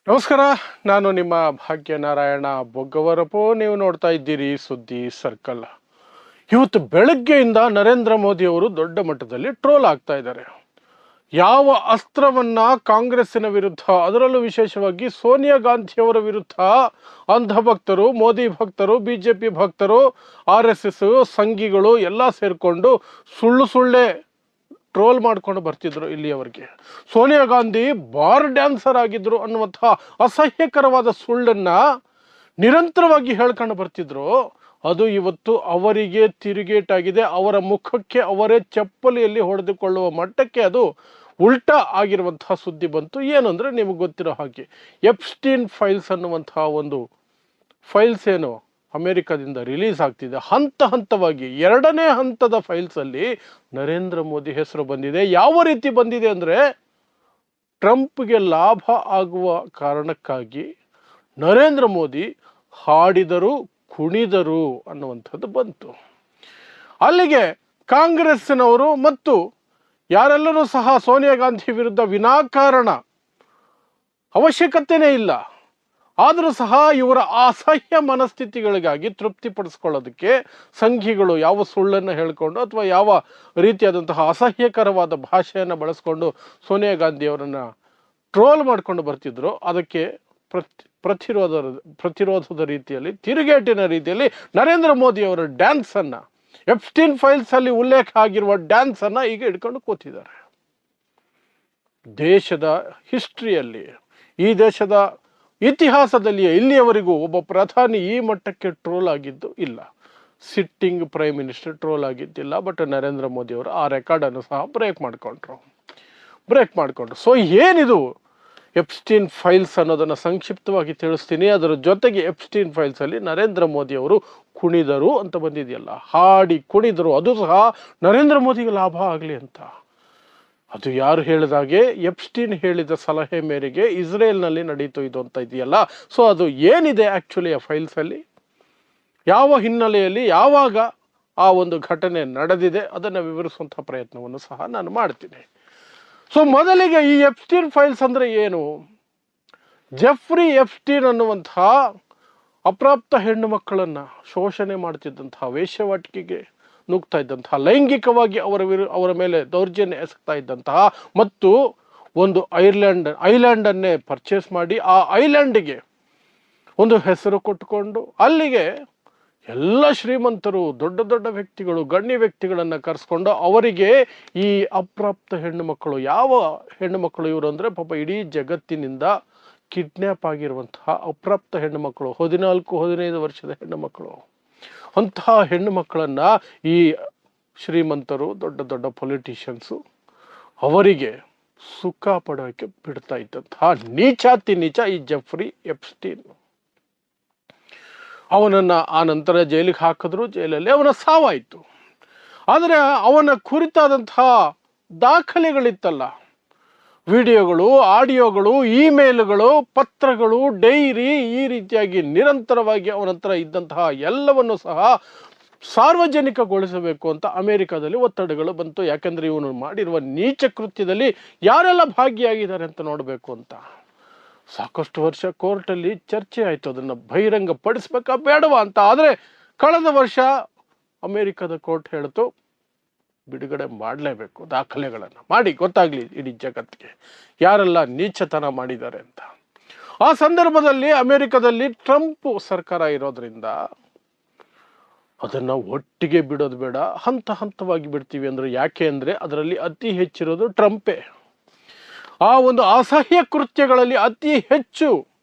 ನಮಸ್ಕಾರ. ನಾನು ನಿಮ್ಮ ಭಾಗ್ಯನಾರಾಯಣ ಬೊಗ್ಗವರಪು. ನೀವು ನೋಡ್ತಾ ಇದ್ದೀರಿ ಸುದ್ದಿ ಸರ್ಕಲ್. ಇವತ್ತು ಬೆಳಗ್ಗೆಯಿಂದ ನರೇಂದ್ರ ಮೋದಿ ಅವರು ದೊಡ್ಡ ಮಟ್ಟದಲ್ಲಿ ಟ್ರೋಲ್ ಆಗ್ತಾ ಇದ್ದಾರೆ. ಯಾವ ಅಸ್ತ್ರವನ್ನ ಕಾಂಗ್ರೆಸ್ಸಿನ ವಿರುದ್ಧ, ಅದರಲ್ಲೂ ವಿಶೇಷವಾಗಿ ಸೋನಿಯಾ ಗಾಂಧಿಯವರ ವಿರುದ್ಧ ಅಂಧಭಕ್ತರು, ಮೋದಿ ಭಕ್ತರು, ಬಿಜೆಪಿ ಭಕ್ತರು, RSS ಸಂಘಿಗಳು ಎಲ್ಲ ಸೇರಿಕೊಂಡು ಸುಳ್ಳೆ ಟ್ರೋಲ್ ಮಾಡ್ಕೊಂಡು ಬರ್ತಿದ್ರು ಇಲ್ಲಿಯವರೆಗೆ. ಸೋನಿಯಾ ಗಾಂಧಿ ಬಾರ್ ಡ್ಯಾನ್ಸರ್ ಆಗಿದ್ರು ಅನ್ನುವಂತಹ ಅಸಹ್ಯಕರವಾದ ಸುಳ್ಳನ್ನ ನಿರಂತರವಾಗಿ ಹೇಳ್ಕೊಂಡು ಬರ್ತಿದ್ರು. ಅದು ಇವತ್ತು ಅವರಿಗೆ ತಿರುಗೇಟಾಗಿದೆ. ಅವರ ಮುಖಕ್ಕೆ ಅವರೇ ಚಪ್ಪಲಿಯಲ್ಲಿ ಹೊಡೆದುಕೊಳ್ಳುವ ಮಟ್ಟಕ್ಕೆ ಅದು ಉಲ್ಟಾ ಆಗಿರುವಂತಹ ಸುದ್ದಿ ಬಂತು. ಏನಂದ್ರೆ ನಿಮಗೆ ಗೊತ್ತಿರೋ ಹಾಗೆ ಎಪ್ಸ್ಟೀನ್ ಫೈಲ್ಸ್ ಅನ್ನುವಂತಹ ಒಂದು ಫೈಲ್ಸ್ ಏನು ಅಮೆರಿಕದಿಂದ ರಿಲೀಸ್ ಆಗ್ತಿದೆ. ಹಂತವಾಗಿ 2ನೇ ಹಂತದ ಫೈಲ್ಸ್ ಅಲ್ಲಿ ನರೇಂದ್ರ ಮೋದಿ ಹೆಸರು ಬಂದಿದೆ. ಯಾವ ರೀತಿ ಬಂದಿದೆ ಅಂದ್ರೆ, ಟ್ರಂಪ್ಗೆ ಲಾಭ ಆಗುವ ಕಾರಣಕ್ಕಾಗಿ ನರೇಂದ್ರ ಮೋದಿ ಹಾಡಿದರು, ಕುಣಿದರು ಅನ್ನುವಂಥದ್ದು ಬಂತು. ಅಲ್ಲಿಗೆ ಕಾಂಗ್ರೆಸ್ಸಿನವರು ಮತ್ತು ಯಾರೆಲ್ಲರೂ ಸಹ ಸೋನಿಯಾ ಗಾಂಧಿ ವಿರುದ್ಧ ವಿನಾಕಾರಣ, ಅವಶ್ಯಕತೆನೇ ಇಲ್ಲ ಆದರೂ ಸಹ ಇವರ ಅಸಹ್ಯ ಮನಸ್ಥಿತಿಗಳಿಗಾಗಿ ತೃಪ್ತಿಪಡಿಸ್ಕೊಳ್ಳೋದಕ್ಕೆ ಸಂಘಿಗಳು ಯಾವ ಸುಳ್ಳನ್ನು ಹೇಳಿಕೊಂಡು ಅಥವಾ ಯಾವ ರೀತಿಯಾದಂತಹ ಅಸಹ್ಯಕರವಾದ ಭಾಷೆಯನ್ನು ಬಳಸ್ಕೊಂಡು ಸೋನಿಯಾ ಗಾಂಧಿಯವರನ್ನು ಟ್ರೋಲ್ ಮಾಡ್ಕೊಂಡು ಬರ್ತಿದ್ರು. ಅದಕ್ಕೆ ಪ್ರತಿರೋಧದ ರೀತಿಯಲ್ಲಿ, ತಿರುಗೇಟಿನ ರೀತಿಯಲ್ಲಿ ನರೇಂದ್ರ ಮೋದಿ ಅವರ ಡ್ಯಾನ್ಸನ್ನು, ಎಪ್ಸ್ಟೀನ್ ಫೈಲ್ಸ್ ಅಲ್ಲಿ ಉಲ್ಲೇಖ ಆಗಿರುವ ಡ್ಯಾನ್ಸನ್ನು ಈಗ ಇಟ್ಕೊಂಡು ಕೂತಿದ್ದಾರೆ. ದೇಶದ ಹಿಸ್ಟ್ರಿಯಲ್ಲಿ, ಈ ದೇಶದ ಇತಿಹಾಸದಲ್ಲಿ ಇಲ್ಲಿಯವರೆಗೂ ಒಬ್ಬ ಪ್ರಧಾನಿ ಈ ಮಟ್ಟಕ್ಕೆ ಟ್ರೋಲ್ ಆಗಿದ್ದು ಇಲ್ಲ. ಸಿಟ್ಟಿಂಗ್ ಪ್ರೈಮ್ ಮಿನಿಸ್ಟರ್ ಟ್ರೋಲ್ ಆಗಿದ್ದಿಲ್ಲ. ಬಟ್ ನರೇಂದ್ರ ಮೋದಿ ಅವರು ಆ ರೆಕಾರ್ಡನ್ನು ಸಹ ಬ್ರೇಕ್ ಮಾಡಿಕೊಂಡ್ರು. ಸೊ ಏನಿದು ಎಪ್ಸ್ಟೀನ್ ಫೈಲ್ಸ್ ಅನ್ನೋದನ್ನು ಸಂಕ್ಷಿಪ್ತವಾಗಿ ತಿಳಿಸ್ತೀನಿ. ಅದರ ಜೊತೆಗೆ ಎಪ್ಸ್ಟೀನ್ ಫೈಲ್ಸ್ ಅಲ್ಲಿ ನರೇಂದ್ರ ಮೋದಿ ಅವರು ಕುಣಿದರು ಅಂತ ಬಂದಿದೆಯಲ್ಲ, ಹಾಡಿ ಕುಣಿದರು, ಅದು ಸಹ ನರೇಂದ್ರ ಮೋದಿಗೆ ಲಾಭ ಆಗಲಿ ಅಂತ. ಅದು ಯಾರು ಹೇಳಿದಾಗೆ, ಎಪ್ಸ್ಟೀನ್ ಹೇಳಿದ ಸಲಹೆ ಮೇರೆಗೆ ಇಸ್ರೇಲ್ನಲ್ಲಿ ನಡೀತು ಇದು ಅಂತ ಇದೆಯಲ್ಲ. ಸೊ ಅದು ಏನಿದೆ ಆ್ಯಕ್ಚುಲಿ ಆ ಫೈಲ್ಸ್ ಅಲ್ಲಿ, ಯಾವ ಹಿನ್ನೆಲೆಯಲ್ಲಿ, ಯಾವಾಗ ಆ ಒಂದು ಘಟನೆ ನಡೆದಿದೆ, ಅದನ್ನು ವಿವರಿಸುವಂಥ ಪ್ರಯತ್ನವನ್ನು ಸಹ ನಾನು ಮಾಡ್ತೀನಿ. ಸೊ ಮೊದಲಿಗೆ ಈ ಎಪ್ಸ್ಟೀನ್ ಫೈಲ್ಸ್ ಅಂದರೆ ಏನು? ಜೆಫ್ರಿ ಎಪ್ಸ್ಟೀನ್ ಅನ್ನುವಂತಹ ಅಪ್ರಾಪ್ತ ಹೆಣ್ಣು ಮಕ್ಕಳನ್ನು ಶೋಷಣೆ ಮಾಡ್ತಿದ್ದಂತಹ, ವೇಶ್ಯಾವಾಟಿಕೆಗೆ ನುಗ್ತಾ ಇದ್ದಂತಹ, ಲೈಂಗಿಕವಾಗಿ ಅವರ ಮೇಲೆ ದೌರ್ಜನ್ಯ ಎಸಗ್ತಾ ಇದ್ದಂತಹ ಮತ್ತು ಒಂದು ಐಲ್ಯಾಂಡನ್ನೇ ಪರ್ಚೇಸ್ ಮಾಡಿ ಆ ಐಲ್ಯಾಂಡಿಗೆ ಒಂದು ಹೆಸರು ಕೊಟ್ಟುಕೊಂಡು ಅಲ್ಲಿಗೆ ಎಲ್ಲ ಶ್ರೀಮಂತರು, ದೊಡ್ಡ ವ್ಯಕ್ತಿಗಳು, ಗಣ್ಯ ವ್ಯಕ್ತಿಗಳನ್ನು ಕರೆಸ್ಕೊಂಡು ಅವರಿಗೆ ಈ ಅಪ್ರಾಪ್ತ ಹೆಣ್ಣು ಮಕ್ಕಳು, ಯಾವ ಹೆಣ್ಣು ಮಕ್ಕಳು ಇವರು ಅಂದರೆ ಪಾಪ ಇಡೀ ಜಗತ್ತಿನಿಂದ ಕಿಡ್ನ್ಯಾಪ್ ಆಗಿರುವಂತಹ ಅಪ್ರಾಪ್ತ ಹೆಣ್ಣು ಮಕ್ಕಳು, 14-15 ವರ್ಷದ ಹೆಣ್ಣು ಮಕ್ಕಳು, ಅಂತಹ ಹೆಣ್ಣು ಮಕ್ಕಳನ್ನ ಈ ಶ್ರೀಮಂತರು, ದೊಡ್ಡ ಪೊಲಿಟಿಷಿಯನ್ಸು ಅವರಿಗೆ ಸುಖ ಪಡೋಕ್ಕೆ ಬಿಡ್ತಾ ಇದ್ದಂತಹ ನೀಚ ಈ ಜೆಫ್ರಿ ಎಪ್ಸ್ಟೀನ್. ಅವನನ್ನು ಆ ನಂತರ ಜೈಲಿಗೆ ಹಾಕಿದ್ರು. ಜೈಲಲ್ಲಿ ಅವನ ಸಾವಾಯಿತು. ಆದರೆ ಅವನ ಕುರಿತಾದಂತಹ ದಾಖಲೆಗಳಿತ್ತಲ್ಲ, ವಿಡಿಯೋಗಳು, ಆಡಿಯೋಗಳು, ಇಮೇಲ್ಗಳು, ಪತ್ರಗಳು, ಡೈರಿ, ಈ ರೀತಿಯಾಗಿ ನಿರಂತರವಾಗಿ ಅವನ ಹತ್ರ ಇದ್ದಂತಹ ಎಲ್ಲವನ್ನು ಸಹ ಸಾರ್ವಜನಿಕಗೊಳಿಸಬೇಕು ಅಂತ ಅಮೆರಿಕದಲ್ಲಿ ಒತ್ತಡಗಳು ಬಂತು. ಯಾಕೆಂದ್ರೆ ಇವನು ಮಾಡಿರುವ ನೀಚ ಕೃತ್ಯದಲ್ಲಿ ಯಾರೆಲ್ಲ ಭಾಗಿಯಾಗಿದ್ದಾರೆ ಅಂತ ನೋಡಬೇಕು ಅಂತ. ಸಾಕಷ್ಟು ವರ್ಷ ಕೋರ್ಟಲ್ಲಿ ಚರ್ಚೆ ಆಯಿತು, ಅದನ್ನು ಬಹಿರಂಗ ಪಡಿಸ್ಬೇಕಾ ಬೇಡವಾ ಅಂತ. ಆದರೆ ಕಳೆದ ವರ್ಷ ಅಮೆರಿಕದ ಕೋರ್ಟ್ ಹೇಳಿತು, ಬಿಡುಗಡೆ ಮಾಡಲೇಬೇಕು, ದಾಖಲೆಗಳನ್ನು ಮಾಡಿ ಗೊತ್ತಾಗ್ಲಿ ಇಡೀ ಜಗತ್ತಿಗೆ ಯಾರೆಲ್ಲ ನೀಚತನ ಮಾಡಿದ್ದಾರೆ ಅಂತ. ಆ ಸಂದರ್ಭದಲ್ಲಿ ಅಮೆರಿಕದಲ್ಲಿ ಟ್ರಂಪ್ ಸರ್ಕಾರ ಇರೋದ್ರಿಂದ ಅದನ್ನ ಒಟ್ಟಿಗೆ ಬಿಡೋದು ಬೇಡ, ಹಂತವಾಗಿ ಬಿಡ್ತೀವಿ ಅಂದ್ರೆ. ಯಾಕೆ ಅಂದ್ರೆ ಅದರಲ್ಲಿ ಅತಿ ಹೆಚ್ಚಿರೋದು ಟ್ರಂಪೇ. ಆ ಒಂದು ಅಸಹ್ಯ ಕೃತ್ಯಗಳಲ್ಲಿ ಅತಿ ಹೆಚ್ಚು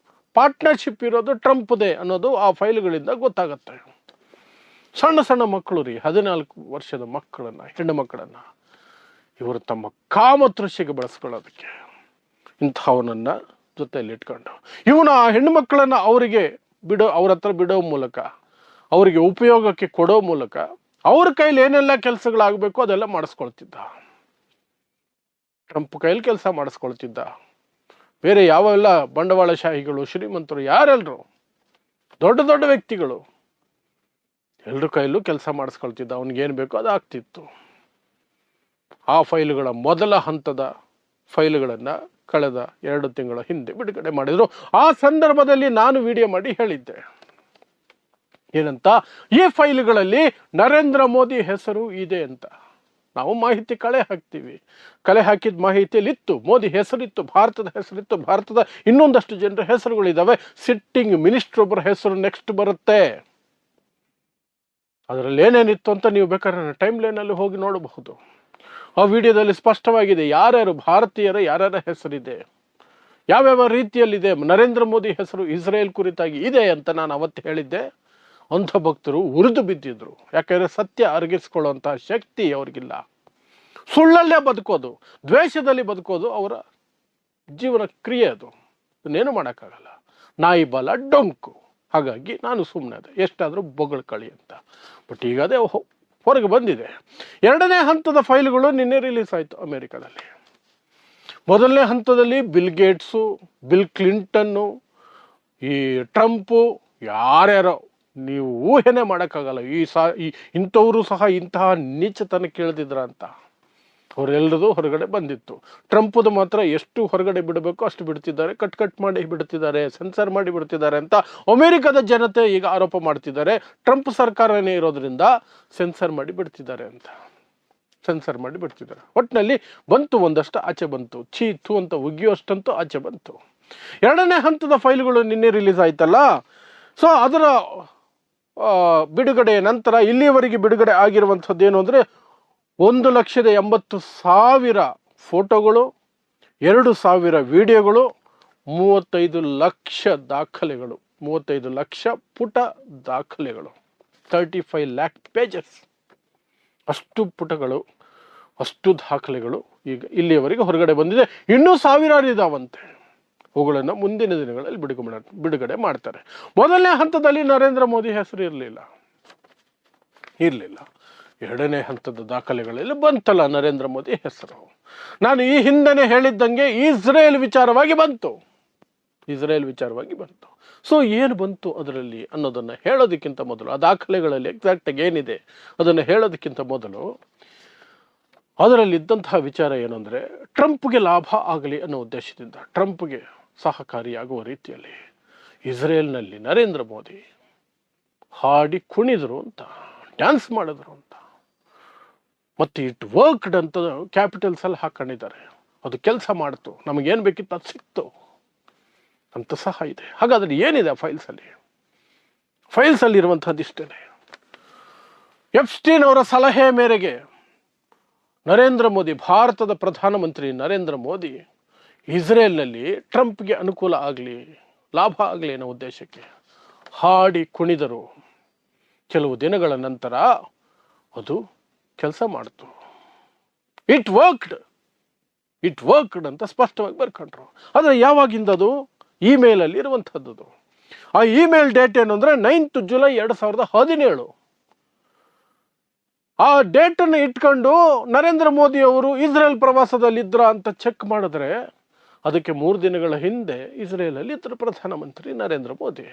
ಪಾರ್ಟ್ನರ್ಶಿಪ್ ಇರೋದು ಟ್ರಂಪ್ದೇ ಅನ್ನೋದು ಆ ಫೈಲ್ಗಳಿಂದ ಗೊತ್ತಾಗತ್ತೆ. ಸಣ್ಣ ಮಕ್ಕಳು ರೀ, 14 ವರ್ಷದ ಮಕ್ಕಳನ್ನ, ಹೆಣ್ಣು ಮಕ್ಕಳನ್ನ ಇವರು ತಮ್ಮ ಕಾಮತೃಷಿಗೆ ಬಳಸ್ಕೊಳ್ಳೋದಕ್ಕೆ ಇಂಥವನನ್ನ ಜೊತೆಯಲ್ಲಿ ಇಟ್ಕೊಂಡು ಇವನ ಹೆಣ್ಣು ಮಕ್ಕಳನ್ನ ಅವ್ರ ಹತ್ರ ಬಿಡೋ ಮೂಲಕ, ಅವರಿಗೆ ಉಪಯೋಗಕ್ಕೆ ಕೊಡೋ ಮೂಲಕ ಅವ್ರ ಕೈಲಿ ಏನೆಲ್ಲ ಕೆಲಸಗಳಾಗಬೇಕು ಅದೆಲ್ಲ ಮಾಡಿಸ್ಕೊಳ್ತಿದ್ದ. ಟ್ರಂಪ್ ಕೈಲಿ ಕೆಲಸ ಮಾಡಿಸ್ಕೊಳ್ತಿದ್ದ. ಬೇರೆ ಯಾವೆಲ್ಲ ಬಂಡವಾಳಶಾಹಿಗಳು, ಶ್ರೀಮಂತರು, ಯಾರೆಲ್ಲರೂ ದೊಡ್ಡ ವ್ಯಕ್ತಿಗಳು ಎಲ್ಲರ ಕೈಲೂ ಕೆಲಸ ಮಾಡಿಸ್ಕೊಳ್ತಿದ್ದ. ಅವನಿಗೇನು ಬೇಕೋ ಅದು ಆಗ್ತಿತ್ತು. ಆ ಫೈಲ್ಗಳ ಮೊದಲ ಹಂತದ ಫೈಲ್ಗಳನ್ನು ಕಳೆದ 2 ತಿಂಗಳ ಹಿಂದೆ ಬಿಡುಗಡೆ ಮಾಡಿದರು. ಆ ಸಂದರ್ಭದಲ್ಲಿ ನಾನು ವಿಡಿಯೋ ಮಾಡಿ ಹೇಳಿದ್ದೆ ಏನಂತ, ಈ ಫೈಲ್ಗಳಲ್ಲಿ ನರೇಂದ್ರ ಮೋದಿ ಹೆಸರು ಇದೆ ಅಂತ. ನಾವು ಮಾಹಿತಿ ಕಲೆ ಹಾಕ್ತೀವಿ, ಕಲೆ ಹಾಕಿದ ಮಾಹಿತಿಯಲ್ಲಿ ಇತ್ತು, ಮೋದಿ ಹೆಸರಿತ್ತು, ಭಾರತದ ಹೆಸರಿತ್ತು, ಭಾರತದ ಇನ್ನೊಂದಷ್ಟು ಜನರ ಹೆಸರುಗಳಿದ್ದಾವೆ. ಸಿಟ್ಟಿಂಗ್ ಮಿನಿಸ್ಟರ್ ಒಬ್ಬರ ಹೆಸರು ನೆಕ್ಸ್ಟ್ ಬರುತ್ತೆ. ಅದರಲ್ಲಿ ಏನೇನಿತ್ತು ಅಂತ ನೀವು ಬೇಕಾದ್ರೆ ಟೈಮ್ ಲೈನಲ್ಲಿ ಹೋಗಿ ನೋಡಬಹುದು. ಆ ವಿಡಿಯೋದಲ್ಲಿ ಸ್ಪಷ್ಟವಾಗಿದೆ ಯಾರ್ಯಾರು ಭಾರತೀಯರ ಯಾರ್ಯಾರ ಹೆಸರಿದೆ, ಯಾವ್ಯಾವ ರೀತಿಯಲ್ಲಿದೆ. ನರೇಂದ್ರ ಮೋದಿ ಹೆಸರು ಇಸ್ರೇಲ್ ಕುರಿತಾಗಿ ಇದೆ ಅಂತ ನಾನು ಅವತ್ತು ಹೇಳಿದ್ದೆ. ಅಂಥ ಭಕ್ತರು ಉರಿದು ಬಿದ್ದಿದ್ರು. ಯಾಕಂದರೆ ಸತ್ಯ ಅರಗಿಸ್ಕೊಳ್ಳುವಂಥ ಶಕ್ತಿ ಅವ್ರಿಗಿಲ್ಲ. ಸುಳ್ಳಲ್ಲೇ ಬದುಕೋದು, ದ್ವೇಷದಲ್ಲಿ ಬದುಕೋದು ಅವರ ಜೀವನ ಕ್ರಿಯೆ. ಅದು ಇನ್ನೇನು ಮಾಡೋಕ್ಕಾಗಲ್ಲ. ನಾಯಿ ಬಲ ಡೊಂಕು. ಹಾಗಾಗಿ ನಾನು ಸುಮ್ಮನೆ ಅದೇ, ಎಷ್ಟಾದರೂ ಬೊಗಳ್ಕಳಿ ಅಂತ. ಬಟ್ ಈಗ ಅದೇ ಹೊರಗೆ ಬಂದಿದೆ. 2ನೇ ಹಂತದ ಫೈಲ್ಗಳು ನಿನ್ನೆ ರಿಲೀಸ್ ಆಯಿತು ಅಮೆರಿಕದಲ್ಲಿ. ಮೊದಲನೇ ಹಂತದಲ್ಲಿ ಬಿಲ್ ಗೇಟ್ಸು, ಬಿಲ್ ಕ್ಲಿಂಟನ್ನು, ಈ ಟ್ರಂಪು, ಯಾರ್ಯಾರೋ ನೀವು ಊಹೆನೇ ಮಾಡೋಕ್ಕಾಗಲ್ಲ ಇಂಥವರು ಸಹ ಇಂತಹ ನೀಚತನ ಕೇಳ್ದಿದ್ರ ಅಂತ. ಅವರೆಲ್ಲರದು ಹೊರಗಡೆ ಬಂದಿತ್ತು. ಟ್ರಂಪದು ಮಾತ್ರ ಎಷ್ಟು ಹೊರಗಡೆ ಬಿಡಬೇಕು ಅಷ್ಟು ಬಿಡ್ತಿದ್ದಾರೆ, ಕಟ್ ಮಾಡಿ ಬಿಡ್ತಿದ್ದಾರೆ, ಸೆನ್ಸರ್ ಮಾಡಿ ಬಿಡ್ತಿದ್ದಾರೆ ಅಂತ ಅಮೆರಿಕದ ಜನತೆ ಈಗ ಆರೋಪ ಮಾಡ್ತಿದ್ದಾರೆ. ಟ್ರಂಪ್ ಸರ್ಕಾರನೇ ಇರೋದ್ರಿಂದ ಸೆನ್ಸರ್ ಮಾಡಿ ಬಿಡ್ತಿದ್ದಾರೆ ಅಂತ. ಸೆನ್ಸರ್ ಮಾಡಿ ಬಿಡ್ತಿದ್ದಾರೆ. ಒಟ್ಟಿನಲ್ಲಿ ಬಂತು, ಒಂದಷ್ಟು ಆಚೆ ಬಂತು, ಚೀತು ಅಂತ ಉಗಿಯುವಷ್ಟಂತೂ ಆಚೆ ಬಂತು. 2ನೇ ಹಂತದ ಫೈಲ್ಗಳು ನಿನ್ನೆ ರಿಲೀಸ್ ಆಯ್ತಲ್ಲ. ಸೊ ಅದರ ಬಿಡುಗಡೆಯ ನಂತರ ಇಲ್ಲಿಯವರೆಗೆ ಬಿಡುಗಡೆ ಆಗಿರುವಂಥದ್ದು ಏನು ಅಂದರೆ 1,80,000 ಫೋಟೋಗಳು, 2,000 ವಿಡಿಯೋಗಳು, 35 ಲಕ್ಷ ದಾಖಲೆಗಳು, 35 ಲಕ್ಷ ಪುಟ ದಾಖಲೆಗಳು, 35 lakh ಪೇಜಸ್. ಅಷ್ಟು ಪುಟಗಳು, ಅಷ್ಟು ದಾಖಲೆಗಳು ಈಗ ಇಲ್ಲಿಯವರೆಗೆ ಹೊರಗಡೆ ಬಂದಿದೆ. ಇನ್ನೂ ಸಾವಿರಾರು ಇದಾವಂತೆ. ಅವುಗಳನ್ನು ಮುಂದಿನ ದಿನಗಳಲ್ಲಿ ಬಿಡುಗಡೆ ಮಾಡ್ತಾರೆ. ಮೊದಲನೇ ಹಂತದಲ್ಲಿ ನರೇಂದ್ರ ಮೋದಿ ಹೆಸರು ಇರಲಿಲ್ಲ. 2ನೇ ಹಂತದ ದಾಖಲೆಗಳಲ್ಲಿ ಬಂತಲ್ಲ ನರೇಂದ್ರ ಮೋದಿ ಹೆಸರು. ನಾನು ಈ ಹಿಂದೆನೇ ಹೇಳಿದ್ದಂಗೆ ಇಸ್ರೇಲ್ ವಿಚಾರವಾಗಿ ಬಂತು. ಸೊ ಏನು ಬಂತು ಅದರಲ್ಲಿ ಅನ್ನೋದನ್ನು ಹೇಳೋದಕ್ಕಿಂತ ಮೊದಲು, ಆ ದಾಖಲೆಗಳಲ್ಲಿ ಎಕ್ಸಾಕ್ಟಾಗಿ ಏನಿದೆ ಅದನ್ನು ಹೇಳೋದಕ್ಕಿಂತ ಮೊದಲು, ಅದರಲ್ಲಿದ್ದಂತಹ ವಿಚಾರ ಏನಂದರೆ, ಟ್ರಂಪ್ಗೆ ಲಾಭ ಆಗಲಿ ಅನ್ನೋ ಉದ್ದೇಶದಿಂದ, ಟ್ರಂಪ್ಗೆ ಸಹಕಾರಿಯಾಗುವ ರೀತಿಯಲ್ಲಿ ಇಸ್ರೇಲ್ನಲ್ಲಿ ನರೇಂದ್ರ ಮೋದಿ ಹಾಡಿ ಕುಣಿದ್ರು ಅಂತ, ಡ್ಯಾನ್ಸ್ ಮಾಡಿದ್ರು ಅಂತ, ಮತ್ತು ಇಟ್ ವರ್ಕ್ಡ್ ಅಂತ ಕ್ಯಾಪಿಟಲ್ಸ್ ಅಲ್ಲಿ ಹಾಕೊಂಡಿದ್ದಾರೆ. ಅದು ಕೆಲಸ ಮಾಡ್ತು, ನಮಗೇನು ಬೇಕಿತ್ತು ಅದು ಸಿಕ್ತು ಅಂತ ಸಹ ಇದೆ. ಹಾಗಾದ್ರೆ ಏನಿದೆ ಫೈಲ್ಸಲ್ಲಿ ಇರುವಂಥದ್ದು ಇಷ್ಟೇ. ಎಪ್ಸ್ಟೀನ್ ಅವರ ಸಲಹೆ ಮೇರೆಗೆ ನರೇಂದ್ರ ಮೋದಿ, ಭಾರತದ ಪ್ರಧಾನಮಂತ್ರಿ ನರೇಂದ್ರ ಮೋದಿ ಇಸ್ರೇಲ್ನಲ್ಲಿ ಟ್ರಂಪ್ಗೆ ಅನುಕೂಲ ಆಗಲಿ, ಲಾಭ ಆಗಲಿ ಅನ್ನೋ ಉದ್ದೇಶಕ್ಕೆ ಹಾಡಿ ಕುಣಿದರು. ಕೆಲವು ದಿನಗಳ ನಂತರ ಅದು ಕೆಲಸ ಮಾಡ್ತು. ಇಟ್ ವರ್ಕ್ಡ್ ಅಂತ ಸ್ಪಷ್ಟವಾಗಿ ಬರ್ಕೊಂಡ್ರು. ಆದರೆ ಯಾವಾಗಿಂದ ಅದು ಇಮೇಲಲ್ಲಿ ಇರುವಂಥದ್ದು. ಆ ಇಮೇಲ್ ಡೇಟ್ ಏನು ಅಂದರೆ 9th ಜುಲೈ 2017. ಆ ಡೇಟನ್ನು ಇಟ್ಕೊಂಡು ನರೇಂದ್ರ ಮೋದಿ ಅವರು ಇಸ್ರೇಲ್ ಪ್ರವಾಸದಲ್ಲಿದ್ರ ಅಂತ ಚೆಕ್ ಮಾಡಿದ್ರೆ ಅದಕ್ಕೆ 3 ದಿನಗಳ ಹಿಂದೆ ಇಸ್ರೇಲಲ್ಲಿ ಇದ್ದರು ಪ್ರಧಾನಮಂತ್ರಿ ನರೇಂದ್ರ ಮೋದಿ.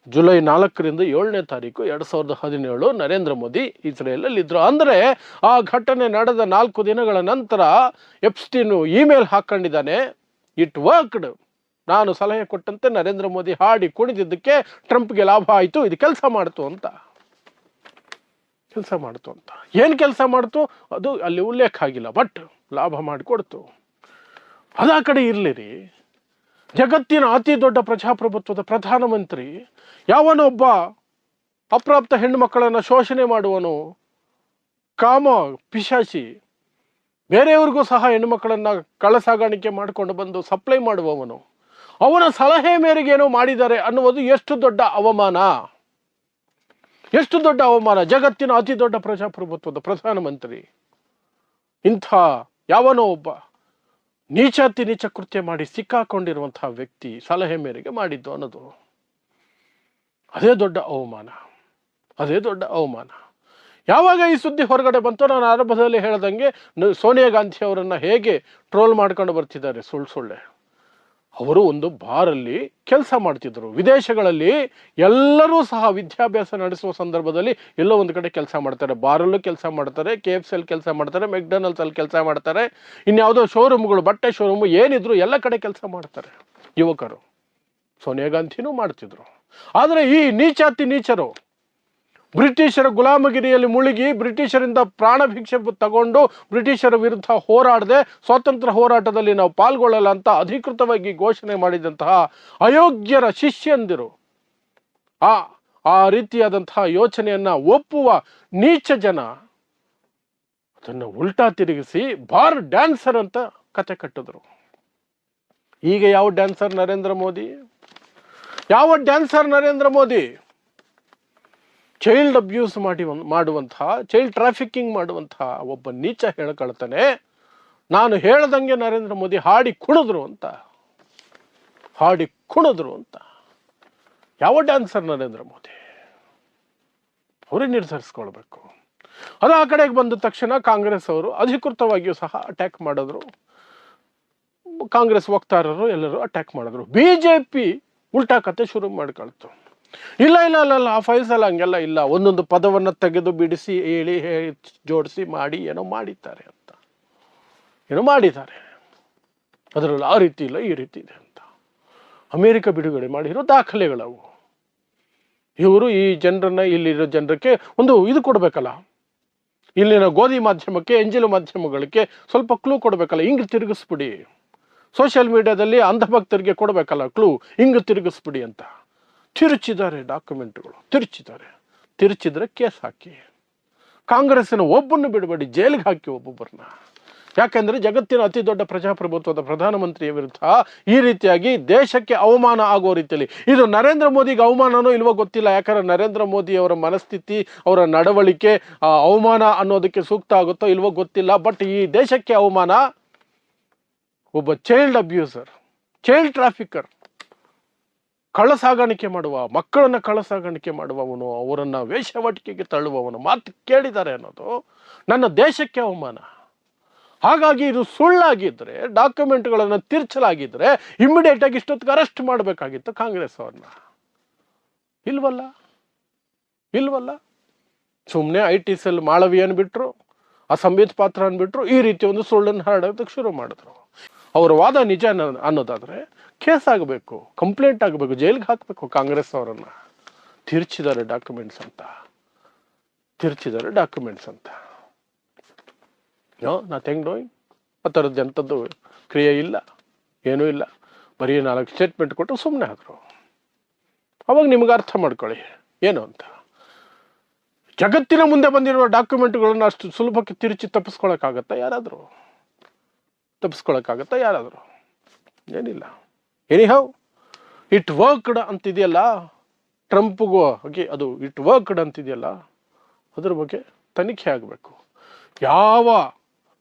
ಜುಲೈ 4ರಿಂದ 7ನೇ ತಾರೀಕು 2017 ನರೇಂದ್ರ ಮೋದಿ ಇಸ್ರೇಲಲ್ಲಿ ಇದ್ರು. ಅಂದರೆ ಆ ಘಟನೆ ನಡೆದ 4 ದಿನಗಳ ನಂತರ ಎಪ್ಸ್ಟೀನ್ ಇಮೇಲ್ ಹಾಕೊಂಡಿದ್ದಾನೆ, ಇಟ್ ವರ್ಕ್ಡ್, ನಾನು ಸಲಹೆ ಕೊಟ್ಟಂತೆ ನರೇಂದ್ರ ಮೋದಿ ಹಾಡಿ ಕುಣಿದಿದ್ದಕ್ಕೆ ಟ್ರಂಪ್ಗೆ ಲಾಭ ಆಯಿತು, ಇದು ಕೆಲಸ ಮಾಡ್ತು ಅಂತ. ಏನು ಕೆಲಸ ಮಾಡ್ತು ಅದು ಅಲ್ಲಿ ಉಲ್ಲೇಖ ಆಗಿಲ್ಲ, ಬಟ್ ಲಾಭ ಮಾಡಿಕೊಡ್ತು. ಅದ ಕಡೆ ಇರಲಿರಿ, ಜಗತ್ತಿನ ಅತಿ ದೊಡ್ಡ ಪ್ರಜಾಪ್ರಭುತ್ವದ ಪ್ರಧಾನಮಂತ್ರಿ ಯಾವನೊಬ್ಬ ಅಪ್ರಾಪ್ತ ಹೆಣ್ಣು ಮಕ್ಕಳನ್ನು ಶೋಷಣೆ ಮಾಡುವನು, ಕಾಮ ಪಿಶಾಚಿ, ಬೇರೆಯವ್ರಿಗೂ ಸಹ ಹೆಣ್ಣುಮಕ್ಕಳನ್ನು ಕಳ್ಳಸಾಗಾಣಿಕೆ ಮಾಡಿಕೊಂಡು ಬಂದು ಸಪ್ಲೈ ಮಾಡುವವನು, ಅವನ ಸಲಹೆ ಮೇರೆಗೆ ಏನೋ ಮಾಡಿದ್ದಾರೆ ಅನ್ನುವುದು ಎಷ್ಟು ದೊಡ್ಡ ಅವಮಾನ. ಜಗತ್ತಿನ ಅತಿ ದೊಡ್ಡ ಪ್ರಜಾಪ್ರಭುತ್ವದ ಪ್ರಧಾನಮಂತ್ರಿ ಇಂಥ ಯಾವನೋ ಒಬ್ಬ ನೀಚ ಕೃತ್ಯ ಮಾಡಿ ಸಿಕ್ಕಾಕೊಂಡಿರುವಂತಹ ವ್ಯಕ್ತಿ ಸಲಹೆ ಮೇರೆಗೆ ಮಾಡಿದ್ದು ಅನ್ನೋದು ಅದೇ ದೊಡ್ಡ ಅವಮಾನ. ಯಾವಾಗ ಈ ಸುದ್ದಿ ಹೊರಗಡೆ ಬಂತೋ, ನಾನು ಆರಂಭದಲ್ಲಿ ಹೇಳ್ದಂಗೆ ಸೋನಿಯಾ ಗಾಂಧಿ ಅವರನ್ನು ಹೇಗೆ ಟ್ರೋಲ್ ಮಾಡ್ಕೊಂಡು ಬರ್ತಿದ್ದಾರೆ ಸುಳ್ಳೆ, ಅವರು ಒಂದು ಬಾರಲ್ಲಿ ಕೆಲಸ ಮಾಡ್ತಿದ್ರು. ವಿದೇಶಗಳಲ್ಲಿ ಎಲ್ಲರೂ ಸಹ ವಿದ್ಯಾಭ್ಯಾಸ ನಡೆಸುವ ಸಂದರ್ಭದಲ್ಲಿ ಎಲ್ಲೋ ಒಂದು ಕಡೆ ಕೆಲಸ ಮಾಡ್ತಾರೆ. ಬಾರಲ್ಲೂ ಕೆಲಸ ಮಾಡ್ತಾರೆ, KFC ಅಲ್ಲಿ ಕೆಲಸ ಮಾಡ್ತಾರೆ, ಮೆಕ್ಡೊನಾಲ್ಡ್ಸ್ ಅಲ್ಲಿ ಕೆಲಸ ಮಾಡ್ತಾರೆ, ಇನ್ಯಾವುದೋ ಶೋರೂಮ್ಗಳು, ಬಟ್ಟೆ ಶೋರೂಮ್ ಏನಿದ್ರು ಎಲ್ಲ ಕಡೆ ಕೆಲಸ ಮಾಡ್ತಾರೆ ಯುವಕರು. ಸೋನಿಯಾ ಗಾಂಧಿನೂ ಮಾಡ್ತಿದ್ರು. ಆದರೆ ಈ ನೀಚಾತಿ ನೀಚರು ಬ್ರಿಟಿಷರ ಗುಲಾಮಗಿರಿಯಲ್ಲಿ ಮುಳುಗಿ ಬ್ರಿಟಿಷರಿಂದ ಪ್ರಾಣ ಭಿಕ್ಷೆ ತಗೊಂಡು ಬ್ರಿಟಿಷರ ವಿರುದ್ಧ ಹೋರಾಡದೆ ಸ್ವಾತಂತ್ರ್ಯ ಹೋರಾಟದಲ್ಲಿ ನಾವು ಪಾಲ್ಗೊಳ್ಳಲ್ಲ ಅಂತ ಅಧಿಕೃತವಾಗಿ ಘೋಷಣೆ ಮಾಡಿದಂತಹ ಅಯೋಗ್ಯರ ಶಿಷ್ಯಂದಿರು, ಆ ರೀತಿಯಾದಂತಹ ಯೋಚನೆಯನ್ನ ಒಪ್ಪುವ ನೀಚ ಜನ ಅದನ್ನು ಉಲ್ಟಾ ತಿರುಗಿಸಿ ಬಾರ್ ಡ್ಯಾನ್ಸರ್ ಅಂತ ಕತೆ ಕಟ್ಟಿದ್ರು. ಈಗ ಯಾವ ಡ್ಯಾನ್ಸರ್ ನರೇಂದ್ರ ಮೋದಿ? ಯಾವ dancer Narendra Modi? Child abuse ಮಾಡುವಂತಹ, ಚೈಲ್ಡ್ ಟ್ರಾಫಿಕಿಂಗ್ ಮಾಡುವಂತಹ ಒಬ್ಬ ನೀಚ ಹೇಳ್ಕೊಳ್ತಾನೆ, ನಾನು ಹೇಳ್ದಂಗೆ ನರೇಂದ್ರ ಮೋದಿ ಹಾಡಿ ಕುಣಿದ್ರು ಅಂತ. ಹಾಡಿ ಕುಣಿದ್ರು ಅಂತ. ಯಾವ ಡ್ಯಾನ್ಸರ್ ನರೇಂದ್ರ ಮೋದಿ? ಅವರೇ ನಿರ್ಧರಿಸ್ಕೊಳ್ಬೇಕು. ಅದು ಆ ಕಡೆಗೆ ಬಂದ ತಕ್ಷಣ ಕಾಂಗ್ರೆಸ್ ಅವರು ಅಧಿಕೃತವಾಗಿಯೂ ಸಹ ಅಟ್ಯಾಕ್ ಮಾಡಿದ್ರು. ಕಾಂಗ್ರೆಸ್ ವಕ್ತಾರರು ಎಲ್ಲರೂ ಅಟ್ಯಾಕ್ ಮಾಡಿದ್ರು. BJP ಉಲ್ಟಾ ಕತೆ ಶುರು ಮಾಡ್ಕೊಳ್ತು. ಇಲ್ಲ ಇಲ್ಲ ಇಲ್ಲ ಇಲ್ಲ, ಆ ಫೈಲ್ಸ್ ಎಲ್ಲ ಹಂಗೆಲ್ಲ ಇಲ್ಲ, ಒಂದೊಂದು ಪದವನ್ನು ತೆಗೆದು ಬಿಡಿಸಿ ಹೇಳಿ ಜೋಡಿಸಿ ಮಾಡಿ ಏನೋ ಮಾಡಿದ್ದಾರೆ ಅಂತ, ಏನೋ ಮಾಡಿದ್ದಾರೆ, ಅದರಲ್ಲಿ ಆ ರೀತಿ ಇಲ್ಲ ಈ ರೀತಿ ಇದೆ ಅಂತ ಅಮೇರಿಕ ಬಿಡುಗಡೆ ಮಾಡಿರೋ ದಾಖಲೆಗಳವು. ಇವರು ಈ ಜನರನ್ನ, ಇಲ್ಲಿರೋ ಜನರಿಗೆ ಒಂದು ಇದು ಕೊಡ್ಬೇಕಲ್ಲ, ಇಲ್ಲಿನ ಗೋಧಿ ಮಾಧ್ಯಮಕ್ಕೆ, ಎಂಜಿಲು ಮಾಧ್ಯಮಗಳಿಗೆ ಸ್ವಲ್ಪ ಕ್ಲೂ ಕೊಡ್ಬೇಕಲ್ಲ, ಹಿಂಗ್ ತಿರುಗಿಸ್ಬಿಡಿ. ಸೋಷಿಯಲ್ ಮೀಡಿಯಾದಲ್ಲಿ ಅಂಧಭಕ್ತರಿಗೆ ಕೊಡ್ಬೇಕಲ್ಲ ಕ್ಲೂ, ಹಿಂಗ್ ತಿರುಗಿಸ್ಬಿಡಿ ಅಂತ. ತಿರುಚಿದ್ದಾರೆ ಡಾಕ್ಯುಮೆಂಟ್ಗಳು, ತಿರುಚಿದ್ರೆ ಕೇಸ್ ಹಾಕಿ. ಕಾಂಗ್ರೆಸ್ಸಿನ ಒಬ್ಬನ್ನು ಬಿಡಬೇಡಿ, ಜೈಲಿಗೆ ಹಾಕಿ ಒಬ್ಬೊಬ್ಬರನ್ನ. ಯಾಕೆಂದ್ರೆ ಜಗತ್ತಿನ ಅತಿ ದೊಡ್ಡ ಪ್ರಜಾಪ್ರಭುತ್ವದ ಪ್ರಧಾನಮಂತ್ರಿಯ ವಿರುದ್ಧ ಈ ರೀತಿಯಾಗಿ ದೇಶಕ್ಕೆ ಅವಮಾನ ಆಗೋ ರೀತಿಯಲ್ಲಿ, ಇದು ನರೇಂದ್ರ ಮೋದಿಗೆ ಅವಮಾನನೋ ಇಲ್ವೋ ಗೊತ್ತಿಲ್ಲ. ಯಾಕಂದ್ರೆ ನರೇಂದ್ರ ಮೋದಿ ಅವರ ಮನಸ್ಥಿತಿ, ಅವರ ನಡವಳಿಕೆ ಅವಮಾನ ಅನ್ನೋದಕ್ಕೆ ಸೂಕ್ತ ಆಗುತ್ತೋ ಇಲ್ವೋ ಗೊತ್ತಿಲ್ಲ. ಬಟ್ ಈ ದೇಶಕ್ಕೆ ಅವಮಾನ. ಒಬ್ಬ ಚೈಲ್ಡ್ ಅಬ್ಯೂಸರ್, ಚೈಲ್ಡ್ ಟ್ರಾಫಿಕರ್, ಕಳ್ಳ ಸಾಗಾಣಿಕೆ ಮಾಡುವ, ಮಕ್ಕಳನ್ನ ಕಳ್ಳ ಸಾಗಾಣಿಕೆ ಮಾಡುವವನು, ಅವರನ್ನ ವೇಶ್ಯಾವಾಟಿಕೆಗೆ ತಳ್ಳುವವನು ಮಾತು ಕೇಳಿದ್ದಾರೆ ಅನ್ನೋದು ನನ್ನ ದೇಶಕ್ಕೆ ಅವಮಾನ. ಹಾಗಾಗಿ ಇದು ಸುಳ್ಳಾಗಿದ್ರೆ, ಡಾಕ್ಯುಮೆಂಟ್ಗಳನ್ನು ತಿರ್ಚಲಾಗಿದ್ರೆ ಇಮ್ಮಿಡಿಯೇಟ್ ಆಗಿ ಇಷ್ಟೊತ್ತಿಗೆ ಅರೆಸ್ಟ್ ಮಾಡಬೇಕಾಗಿತ್ತು ಕಾಂಗ್ರೆಸ್ ಅವ್ರನ್ನ. ಇಲ್ವಲ್ಲ. ಸುಮ್ಮನೆ IT ಸೆಲ್ ಮಾಳವಿ ಅನ್ಬಿಟ್ರು, ಆ ಸಂಬಿತ್ ಪಾತ್ರ ಅನ್ಬಿಟ್ರು, ಈ ರೀತಿ ಒಂದು ಸುಳ್ಳನ್ನು ಹರಡೋದಕ್ಕೆ ಶುರು ಮಾಡಿದ್ರು. ಅವರ ವಾದ ನಿಜ ಅನ್ನೋದಾದ್ರೆ ಕೇಸ್ ಆಗಬೇಕು, ಕಂಪ್ಲೇಂಟ್ ಆಗಬೇಕು, ಜೈಲಿಗೆ ಹಾಕಬೇಕು ಕಾಂಗ್ರೆಸ್ ಅವರನ್ನ. ತಿರ್ಚಿದ್ದಾರೆ ಡಾಕ್ಯುಮೆಂಟ್ಸ್ ಅಂತ. Nothing doing. ಆ ಥರದ್ದು ಎಂಥದ್ದು ಕ್ರಿಯೆ ಇಲ್ಲ, ಏನೂ ಇಲ್ಲ. ಬರೀ 4 ಸ್ಟೇಟ್ಮೆಂಟ್ ಕೊಟ್ಟು ಸುಮ್ಮನೆ ಆದರು. ಅವಾಗ ನಿಮ್ಗೆ ಅರ್ಥ ಮಾಡ್ಕೊಳ್ಳಿ ಏನು ಅಂತ. ಜಗತ್ತಿನ ಮುಂದೆ ಬಂದಿರುವ ಡಾಕ್ಯುಮೆಂಟ್ಗಳನ್ನು ಅಷ್ಟು ಸುಲಭಕ್ಕೆ ತಿರುಚಿ ತಪ್ಪಿಸ್ಕೊಳಕ್ಕಾಗತ್ತಾ ಯಾರಾದರೂ? ಏನಿಲ್ಲ. ಎನಿಹೌ ಇಟ್ ವರ್ಕ್ಡ್ ಅಂತಿದೆಯಲ್ಲ, ಟ್ರಂಪ್ಗೂ ಹಾಗೆ ಅದು ಇಟ್ ವರ್ಕ್ಡ್ ಅಂತಿದೆಯಲ್ಲ, ಅದ್ರ ಬಗ್ಗೆ ತನಿಖೆ ಆಗಬೇಕು. ಯಾವ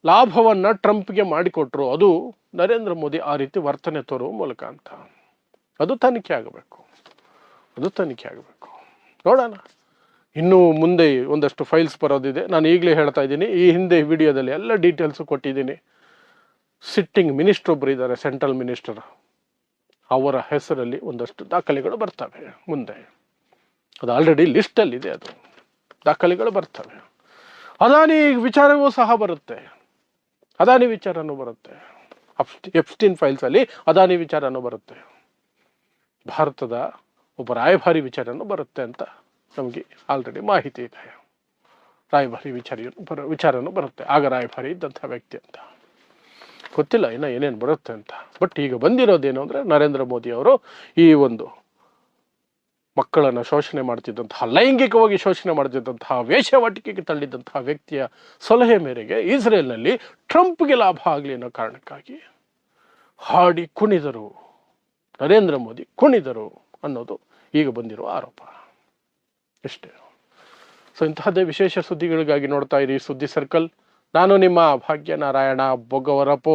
ಲಾಭವನ್ನ ಟ್ರಂಪ್ಗೆ ಮಾಡಿಕೊಟ್ರು ಅದು ನರೇಂದ್ರ ಮೋದಿ ಆ ರೀತಿ ವರ್ತನೆ ತೋರುವ ಮೂಲಕ ಅಂತ, ಅದು ತನಿಖೆ ಆಗಬೇಕು. ನೋಡೋಣ. ಇನ್ನು ಮುಂದೆ ಒಂದಷ್ಟು ಫೈಲ್ಸ್ ಬರೋದಿದೆ. ನಾನು ಈಗಲೇ ಹೇಳ್ತಾ ಇದ್ದೀನಿ, ಈ ಹಿಂದೆ ವಿಡಿಯೋದಲ್ಲಿ ಎಲ್ಲ ಡೀಟೇಲ್ಸು ಕೊಟ್ಟಿದ್ದೀನಿ. ಸಿಟ್ಟಿಂಗ್ ಮಿನಿಸ್ಟರ್ ಒಬ್ಬರು ಇದ್ದಾರೆ, ಸೆಂಟ್ರಲ್ ಮಿನಿಸ್ಟರ್, ಅವರ ಹೆಸರಲ್ಲಿ ಒಂದಷ್ಟು ದಾಖಲೆಗಳು ಬರ್ತವೆ ಮುಂದೆ. ಅದು ಆಲ್ರೆಡಿ ಲಿಸ್ಟಲ್ಲಿದೆ, ಅದು ದಾಖಲೆಗಳು ಬರ್ತವೆ. ಅದಾನಿ ವಿಚಾರವೂ ಸಹ ಬರುತ್ತೆ, ಅದಾನಿ ವಿಚಾರನೂ ಬರುತ್ತೆ. ಎಪ್ಸ್ಟೀನ್ ಫೈಲ್ಸ್ ಅಲ್ಲಿ ಅದಾನಿ ವಿಚಾರನೂ ಬರುತ್ತೆ, ಭಾರತದ ಒಬ್ಬ ರಾಯಭಾರಿ ವಿಚಾರನೂ ಬರುತ್ತೆ ಅಂತ ನಮಗೆ ಆಲ್ರೆಡಿ ಮಾಹಿತಿ ಇದೆ. ರಾಯಭಾರಿ ವಿಚಾರನೂ ಬರುತ್ತೆ, ಆಗ ರಾಯಭಾರಿ ಇದ್ದಂಥ ವ್ಯಕ್ತಿ ಅಂತ. ಗೊತ್ತಿಲ್ಲ ಇನ್ನು ಏನೇನು ಬರುತ್ತೆ ಅಂತ. ಬಟ್ ಈಗ ಬಂದಿರೋದೇನು ಅಂದರೆ, ನರೇಂದ್ರ ಮೋದಿ ಅವರು ಈ ಒಂದು ಮಕ್ಕಳನ್ನು ಶೋಷಣೆ ಮಾಡ್ತಿದ್ದಂತಹ, ಲೈಂಗಿಕವಾಗಿ ಶೋಷಣೆ ಮಾಡ್ತಿದ್ದಂತಹ, ವೇಶ್ಯಾವಾಟಿಕೆಗೆ ತಳ್ಳಿದ್ದಂತಹ ವ್ಯಕ್ತಿಯ ಸಲಹೆ ಮೇರೆಗೆ ಇಸ್ರೇಲ್ನಲ್ಲಿ ಟ್ರಂಪ್ಗೆ ಲಾಭ ಆಗಲಿ ಅನ್ನೋ ಕಾರಣಕ್ಕಾಗಿ ಹಾಡಿ ಕುಣಿದರು, ನರೇಂದ್ರ ಮೋದಿ ಕುಣಿದರು ಅನ್ನೋದು ಈಗ ಬಂದಿರುವ ಆರೋಪ. ಇಷ್ಟೇ. ಸೊ ಇಂತಹದ್ದೇ ವಿಶೇಷ ಸುದ್ದಿಗಳಿಗಾಗಿ ನೋಡ್ತಾ ಇರಿ ಸುದ್ದಿ ಸರ್ಕಲ್. ನಾನು ನಿಮ್ಮ ಭಾಗ್ಯನಾರಾಯಣ ಬೊಗವರಪೋ.